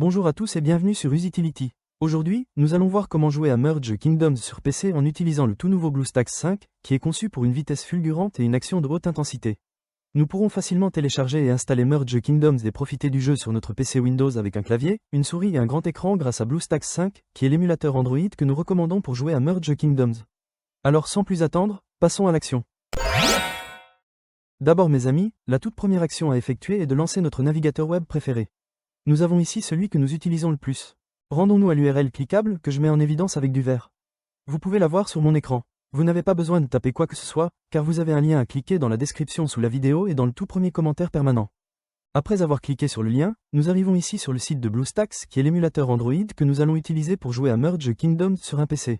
Bonjour à tous et bienvenue sur Usitility. Aujourd'hui, nous allons voir comment jouer à Merge Kingdoms sur PC en utilisant le tout nouveau BlueStacks 5, qui est conçu pour une vitesse fulgurante et une action de haute intensité. Nous pourrons facilement télécharger et installer Merge Kingdoms et profiter du jeu sur notre PC Windows avec un clavier, une souris et un grand écran grâce à BlueStacks 5, qui est l'émulateur Android que nous recommandons pour jouer à Merge Kingdoms. Alors sans plus attendre, passons à l'action. D'abord mes amis, la toute première action à effectuer est de lancer notre navigateur web préféré. Nous avons ici celui que nous utilisons le plus. Rendons-nous à l'URL cliquable que je mets en évidence avec du vert. Vous pouvez la voir sur mon écran. Vous n'avez pas besoin de taper quoi que ce soit, car vous avez un lien à cliquer dans la description sous la vidéo et dans le tout premier commentaire permanent. Après avoir cliqué sur le lien, nous arrivons ici sur le site de BlueStacks qui est l'émulateur Android que nous allons utiliser pour jouer à Merge Kingdoms sur un PC.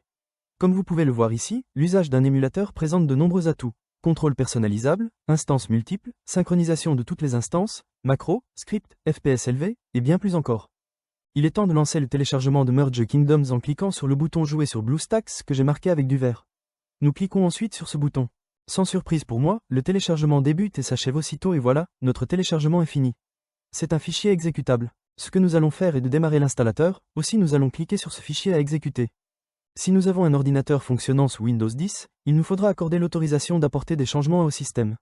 Comme vous pouvez le voir ici, l'usage d'un émulateur présente de nombreux atouts. Contrôle personnalisable, instances multiples, synchronisation de toutes les instances, macros, scripts, FPS élevé, et bien plus encore. Il est temps de lancer le téléchargement de Merge Kingdoms en cliquant sur le bouton Jouer sur BlueStacks que j'ai marqué avec du vert. Nous cliquons ensuite sur ce bouton. Sans surprise pour moi, le téléchargement débute et s'achève aussitôt et voilà, notre téléchargement est fini. C'est un fichier exécutable. Ce que nous allons faire est de démarrer l'installateur, aussi nous allons cliquer sur ce fichier à exécuter. Si nous avons un ordinateur fonctionnant sous Windows 10, il nous faudra accorder l'autorisation d'apporter des changements au système.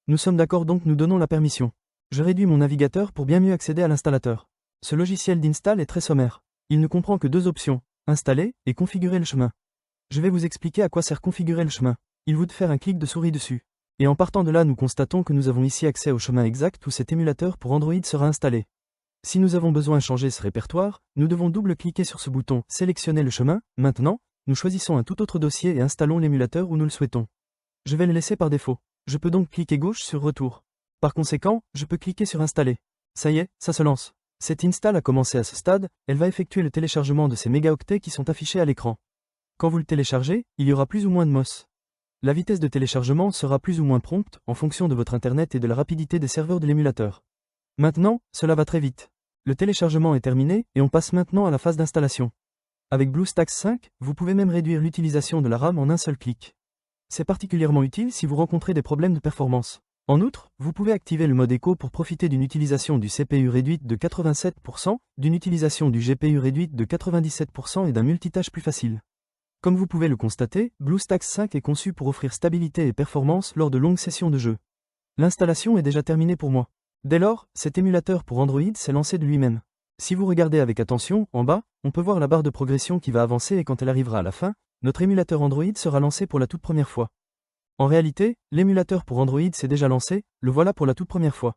Nous sommes d'accord donc nous donnons la permission. Je réduis mon navigateur pour bien mieux accéder à l'installateur. Ce logiciel d'install est très sommaire. Il ne comprend que deux options, installer et configurer le chemin. Je vais vous expliquer à quoi sert configurer le chemin. Il vous de faire un clic de souris dessus. Et en partant de là nous constatons que nous avons ici accès au chemin exact où cet émulateur pour Android sera installé. Si nous avons besoin de changer ce répertoire, nous devons double-cliquer sur ce bouton « Sélectionner le chemin ». Maintenant, nous choisissons un tout autre dossier et installons l'émulateur où nous le souhaitons. Je vais le laisser par défaut. Je peux donc cliquer gauche sur « Retour ». Par conséquent, je peux cliquer sur « Installer ». Ça y est, ça se lance. Cette install a commencé à ce stade, elle va effectuer le téléchargement de ces mégaoctets qui sont affichés à l'écran. Quand vous le téléchargez, il y aura plus ou moins de MOS. La vitesse de téléchargement sera plus ou moins prompte en fonction de votre internet et de la rapidité des serveurs de l'émulateur. Maintenant, cela va très vite. Le téléchargement est terminé et on passe maintenant à la phase d'installation. Avec BlueStacks 5, vous pouvez même réduire l'utilisation de la RAM en un seul clic. C'est particulièrement utile si vous rencontrez des problèmes de performance. En outre, vous pouvez activer le mode écho pour profiter d'une utilisation du CPU réduite de 87%, d'une utilisation du GPU réduite de 97% et d'un multitâche plus facile. Comme vous pouvez le constater, BlueStacks 5 est conçu pour offrir stabilité et performance lors de longues sessions de jeu. L'installation est déjà terminée pour moi. Dès lors, cet émulateur pour Android s'est lancé de lui-même. Si vous regardez avec attention, en bas, on peut voir la barre de progression qui va avancer et quand elle arrivera à la fin, notre émulateur Android sera lancé pour la toute première fois. En réalité, l'émulateur pour Android s'est déjà lancé, le voilà pour la toute première fois.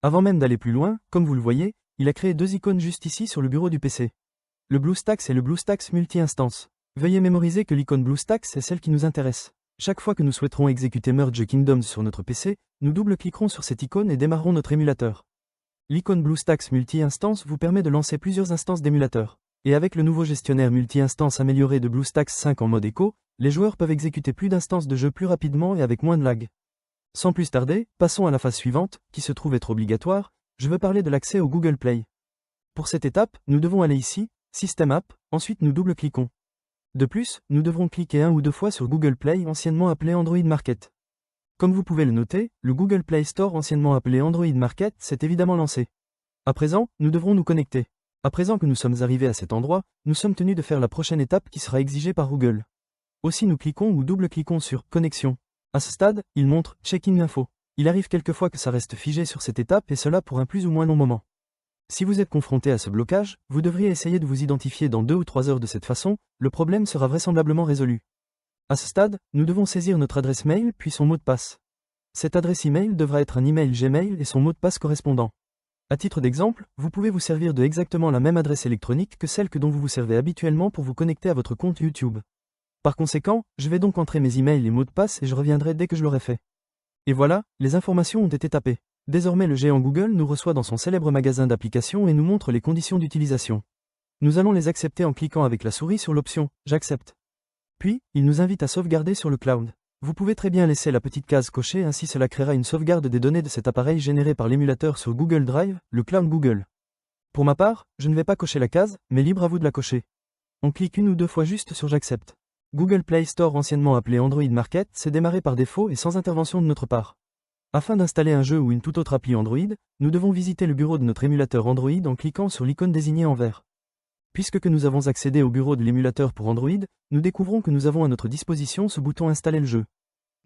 Avant même d'aller plus loin, comme vous le voyez, il a créé deux icônes juste ici sur le bureau du PC. Le BlueStacks et le BlueStacks multi-instance. Veuillez mémoriser que l'icône BlueStacks est celle qui nous intéresse. Chaque fois que nous souhaiterons exécuter Merge Kingdoms sur notre PC, nous double-cliquerons sur cette icône et démarrerons notre émulateur. L'icône BlueStacks multi-instance vous permet de lancer plusieurs instances d'émulateurs. Et avec le nouveau gestionnaire multi-instance amélioré de BlueStacks 5 en mode écho, les joueurs peuvent exécuter plus d'instances de jeu plus rapidement et avec moins de lag. Sans plus tarder, passons à la phase suivante, qui se trouve être obligatoire, je veux parler de l'accès au Google Play. Pour cette étape, nous devons aller ici, System App, ensuite nous double-cliquons. De plus, nous devrons cliquer un ou deux fois sur Google Play, anciennement appelé Android Market. Comme vous pouvez le noter, le Google Play Store, anciennement appelé Android Market, s'est évidemment lancé. À présent, nous devrons nous connecter. À présent que nous sommes arrivés à cet endroit, nous sommes tenus de faire la prochaine étape qui sera exigée par Google. Aussi nous cliquons ou double-cliquons sur Connexion. À ce stade, il montre Checking Info. Il arrive quelquefois que ça reste figé sur cette étape et cela pour un plus ou moins long moment. Si vous êtes confronté à ce blocage, vous devriez essayer de vous identifier dans 2 ou 3 heures de cette façon, le problème sera vraisemblablement résolu. À ce stade, nous devons saisir notre adresse mail puis son mot de passe. Cette adresse email devra être un email Gmail et son mot de passe correspondant. À titre d'exemple, vous pouvez vous servir de exactement la même adresse électronique que celle dont vous vous servez habituellement pour vous connecter à votre compte YouTube. Par conséquent, je vais donc entrer mes emails et mots de passe et je reviendrai dès que je l'aurai fait. Et voilà, les informations ont été tapées. Désormais le géant Google nous reçoit dans son célèbre magasin d'applications et nous montre les conditions d'utilisation. Nous allons les accepter en cliquant avec la souris sur l'option « J'accepte ». Puis, il nous invite à sauvegarder sur le cloud. Vous pouvez très bien laisser la petite case cochée, ainsi cela créera une sauvegarde des données de cet appareil générée par l'émulateur sur Google Drive, le cloud Google. Pour ma part, je ne vais pas cocher la case, mais libre à vous de la cocher. On clique une ou deux fois juste sur « J'accepte ». Google Play Store, anciennement appelé Android Market, s'est démarré par défaut et sans intervention de notre part. Afin d'installer un jeu ou une toute autre appli Android, nous devons visiter le bureau de notre émulateur Android en cliquant sur l'icône désignée en vert. Puisque nous avons accédé au bureau de l'émulateur pour Android, nous découvrons que nous avons à notre disposition ce bouton Installer le jeu.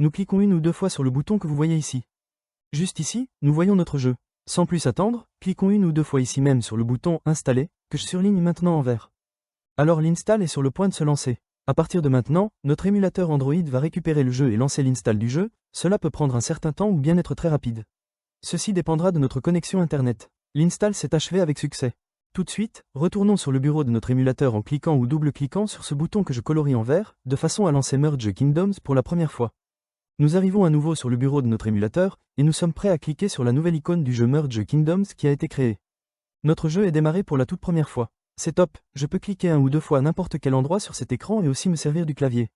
Nous cliquons une ou deux fois sur le bouton que vous voyez ici. Juste ici, nous voyons notre jeu. Sans plus attendre, cliquons une ou deux fois ici même sur le bouton Installer, que je surligne maintenant en vert. Alors l'install est sur le point de se lancer. À partir de maintenant, notre émulateur Android va récupérer le jeu et lancer l'install du jeu, cela peut prendre un certain temps ou bien être très rapide. Ceci dépendra de notre connexion Internet. L'install s'est achevé avec succès. Tout de suite, retournons sur le bureau de notre émulateur en cliquant ou double-cliquant sur ce bouton que je colorie en vert, de façon à lancer Merge Kingdoms pour la première fois. Nous arrivons à nouveau sur le bureau de notre émulateur, et nous sommes prêts à cliquer sur la nouvelle icône du jeu Merge Kingdoms qui a été créé. Notre jeu est démarré pour la toute première fois. C'est top, je peux cliquer un ou deux fois à n'importe quel endroit sur cet écran et aussi me servir du clavier.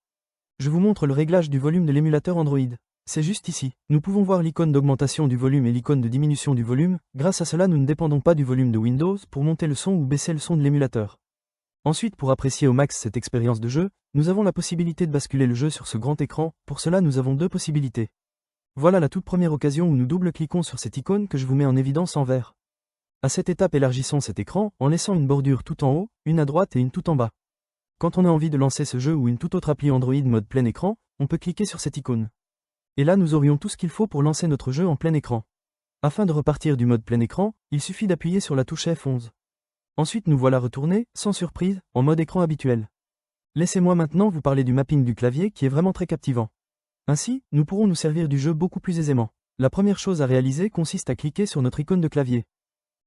Je vous montre le réglage du volume de l'émulateur Android. C'est juste ici. Nous pouvons voir l'icône d'augmentation du volume et l'icône de diminution du volume. Grâce à cela, nous ne dépendons pas du volume de Windows pour monter le son ou baisser le son de l'émulateur. Ensuite, pour apprécier au max cette expérience de jeu, nous avons la possibilité de basculer le jeu sur ce grand écran. Pour cela, nous avons deux possibilités. Voilà la toute première occasion où nous double-cliquons sur cette icône que je vous mets en évidence en vert. À cette étape, élargissons cet écran en laissant une bordure tout en haut, une à droite et une tout en bas. Quand on a envie de lancer ce jeu ou une toute autre appli Android mode plein écran, on peut cliquer sur cette icône. Et là, nous aurions tout ce qu'il faut pour lancer notre jeu en plein écran. Afin de repartir du mode plein écran, il suffit d'appuyer sur la touche F11. Ensuite, nous voilà retournés, sans surprise, en mode écran habituel. Laissez-moi maintenant vous parler du mapping du clavier qui est vraiment très captivant. Ainsi, nous pourrons nous servir du jeu beaucoup plus aisément. La première chose à réaliser consiste à cliquer sur notre icône de clavier.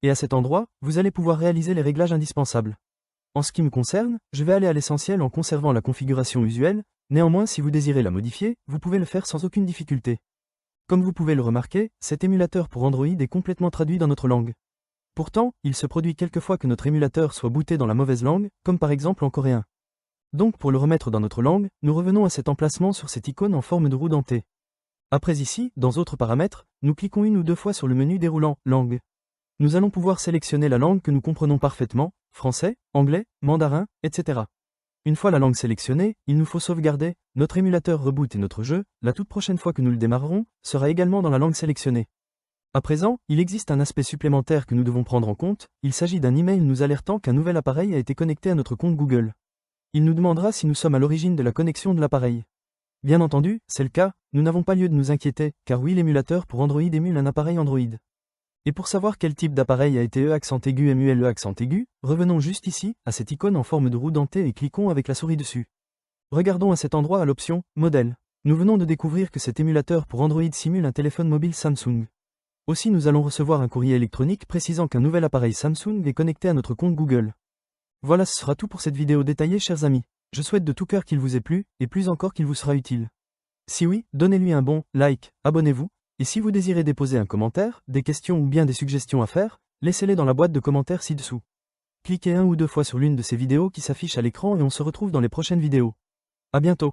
Et à cet endroit, vous allez pouvoir réaliser les réglages indispensables. En ce qui me concerne, je vais aller à l'essentiel en conservant la configuration usuelle, néanmoins si vous désirez la modifier, vous pouvez le faire sans aucune difficulté. Comme vous pouvez le remarquer, cet émulateur pour Android est complètement traduit dans notre langue. Pourtant, il se produit quelquefois que notre émulateur soit booté dans la mauvaise langue, comme par exemple en coréen. Donc pour le remettre dans notre langue, nous revenons à cet emplacement sur cette icône en forme de roue dentée. Après ici, dans Autres paramètres, nous cliquons une ou deux fois sur le menu déroulant « Langue ». Nous allons pouvoir sélectionner la langue que nous comprenons parfaitement, français, anglais, mandarin, etc. Une fois la langue sélectionnée, il nous faut sauvegarder, notre émulateur reboot et notre jeu, la toute prochaine fois que nous le démarrerons, sera également dans la langue sélectionnée. À présent, il existe un aspect supplémentaire que nous devons prendre en compte, il s'agit d'un email nous alertant qu'un nouvel appareil a été connecté à notre compte Google. Il nous demandera si nous sommes à l'origine de la connexion de l'appareil. Bien entendu, c'est le cas, nous n'avons pas lieu de nous inquiéter, car oui, l'émulateur pour Android émule un appareil Android. Et pour savoir quel type d'appareil a été MULE, revenons juste ici, à cette icône en forme de roue dentée et cliquons avec la souris dessus. Regardons à cet endroit à l'option « Modèle ». Nous venons de découvrir que cet émulateur pour Android simule un téléphone mobile Samsung. Aussi nous allons recevoir un courrier électronique précisant qu'un nouvel appareil Samsung est connecté à notre compte Google. Voilà, ce sera tout pour cette vidéo détaillée chers amis. Je souhaite de tout cœur qu'il vous ait plu, et plus encore qu'il vous sera utile. Si oui, donnez-lui un bon like, abonnez-vous. Et si vous désirez déposer un commentaire, des questions ou bien des suggestions à faire, laissez-les dans la boîte de commentaires ci-dessous. Cliquez un ou deux fois sur l'une de ces vidéos qui s'affichent à l'écran et on se retrouve dans les prochaines vidéos. À bientôt.